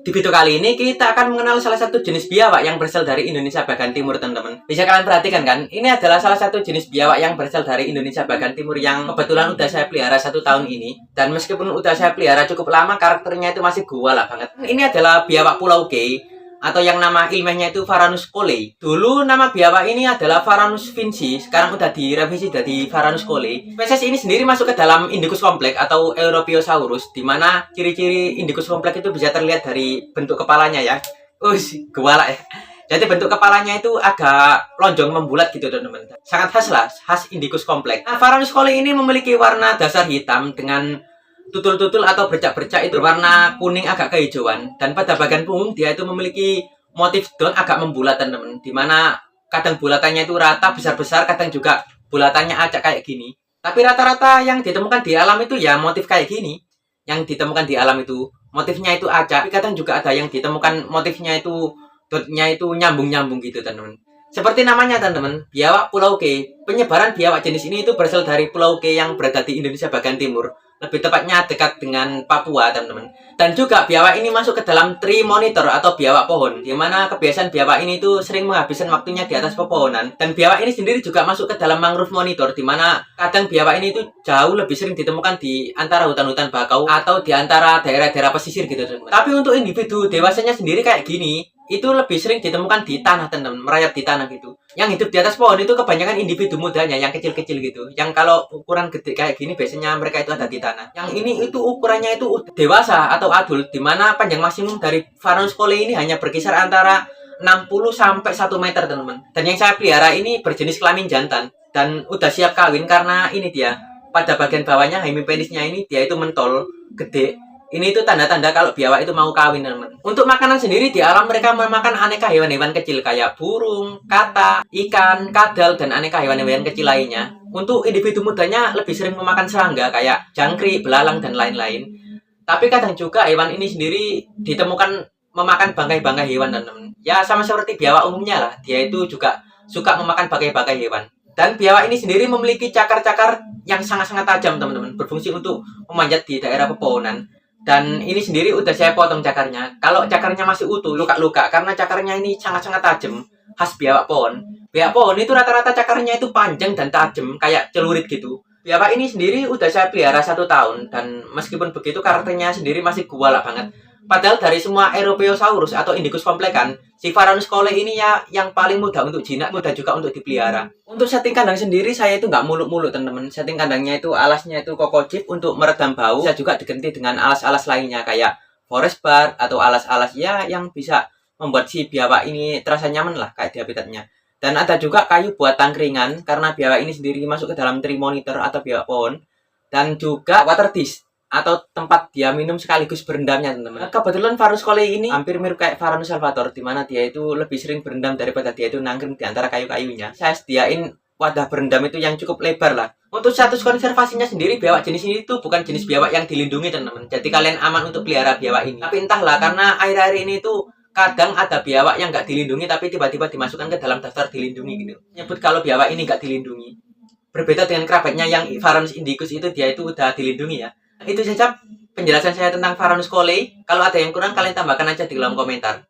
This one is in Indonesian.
Di video kali ini kita akan mengenal salah satu jenis biawak yang berasal dari Indonesia bagian timur, teman-teman. Bisa kalian perhatikan kan? Ini adalah salah satu jenis biawak yang berasal dari Indonesia bagian timur yang kebetulan udah saya pelihara 1 tahun ini. Dan meskipun udah saya pelihara cukup lama, karakternya itu masih guala banget. Ini adalah biawak Pulau K, atau yang nama ilmiahnya itu Varanus colei. Dulu nama biawak ini adalah Varanus vinci, sekarang udah direvisi jadi Varanus colei. Spesies ini sendiri masuk ke dalam Indicus complex atau Europiosaurus, di mana ciri-ciri Indicus complex itu bisa terlihat dari bentuk kepalanya ya. Gewala ya. Jadi bentuk kepalanya itu agak lonjong membulat gitu, teman-teman. Sangat khas lah, khas Indicus complex. Nah, Varanus colei ini memiliki warna dasar hitam dengan tutul-tutul atau bercak-bercak itu berwarna kuning agak kehijauan, dan pada bagian punggung dia itu memiliki motif dot agak membulat, teman-teman, dimana kadang bulatannya itu rata besar-besar, kadang juga bulatannya acak kayak gini. Tapi rata-rata yang ditemukan di alam itu ya motif kayak gini. Yang ditemukan di alam itu motifnya itu acak, tapi kadang juga ada yang ditemukan motifnya itu dotnya itu nyambung-nyambung gitu, teman-teman. Seperti namanya, teman-teman, biawak Pulau K. Penyebaran biawak jenis ini itu berasal dari Pulau K yang berada di Indonesia bagian timur. Lebih tepatnya dekat dengan Papua, teman-teman. Dan juga biawak ini masuk ke dalam tree monitor atau biawak pohon, di mana kebiasaan biawak ini itu sering menghabiskan waktunya di atas pepohonan. Dan biawak ini sendiri juga masuk ke dalam mangrove monitor, di mana kadang biawak ini itu jauh lebih sering ditemukan di antara hutan-hutan bakau atau di antara daerah-daerah pesisir gitu, teman-teman. Tapi untuk individu dewasanya sendiri kayak gini, itu lebih sering ditemukan di tanah, teman-teman, merayap di tanah gitu. Yang hidup di atas pohon itu kebanyakan individu mudanya yang kecil-kecil gitu. Yang kalau ukuran gede kayak gini biasanya mereka itu ada di tanah. Yang ini itu ukurannya itu dewasa atau adult, dimana panjang maksimum dari Varanus colei ini hanya berkisar antara 60 sampai 1 meter, teman-teman. Dan yang saya pelihara ini berjenis kelamin jantan dan udah siap kawin karena ini dia pada bagian bawahnya hemipenisnya ini dia itu mentol gede. Ini itu tanda-tanda kalau biawak itu mau kawin, teman-teman. Untuk makanan sendiri di alam mereka memakan aneka hewan-hewan kecil kayak burung, kata, ikan, kadal, dan aneka hewan-hewan kecil lainnya. Untuk individu mudanya lebih sering memakan serangga kayak jangkrik, belalang, dan lain-lain. Tapi kadang juga hewan ini sendiri ditemukan memakan bangkai-bangkai hewan, teman-teman. Ya sama seperti biawak umumnya lah, dia itu juga suka memakan bangkai-bangkai hewan. Dan biawak ini sendiri memiliki cakar-cakar yang sangat-sangat tajam, teman-teman, berfungsi untuk memanjat di daerah pepohonan. Dan ini sendiri udah saya potong cakarnya. Kalau cakarnya masih utuh, luka-luka, karena cakarnya ini sangat-sangat tajam, khas biawak pohon. Biawak pohon itu rata-rata cakarnya itu panjang dan tajam, kayak celurit gitu. Biawak ini sendiri udah saya pelihara 1 tahun, dan meskipun begitu karakternya sendiri masih guala banget. Padahal dari semua Europiosaurus atau Indicus complex kan, si Varanus colei ini ya yang paling mudah untuk jinak, mudah juga untuk dipelihara. Untuk setting kandang sendiri saya itu nggak muluk-muluk, teman-teman. Setting kandangnya itu alasnya itu Coco Chip untuk meredam bau. Bisa juga diganti dengan alas-alas lainnya kayak forest bar atau alas-alas ya yang bisa membuat si biawak ini terasa nyaman lah kayak di habitatnya. Dan ada juga kayu buat tangkringan karena biawak ini sendiri masuk ke dalam tree monitor atau biawak pohon. Dan juga water dish atau tempat dia minum sekaligus berendamnya, teman-teman. Kebetulan Varanus colei ini hampir mirip kayak Varanus salvator, di mana dia itu lebih sering berendam daripada dia itu nangkring di antara kayu-kayunya. Saya sediain wadah berendam itu yang cukup lebar lah. Untuk status konservasinya sendiri, biawak jenis ini tuh bukan jenis biawak yang dilindungi, teman-teman. Jadi kalian aman untuk pelihara biawak ini. Tapi entahlah, karena akhir-akhir ini tuh kadang ada biawak yang nggak dilindungi tapi tiba-tiba dimasukkan ke dalam daftar dilindungi gitu. Nyebut kalau biawak ini nggak dilindungi. Berbeda dengan kerabatnya yang Varanus indicus itu, dia itu udah dilindungi ya. Itu saja penjelasan saya tentang Varanus colei. Kalau ada yang kurang, kalian tambahkan aja di kolom komentar.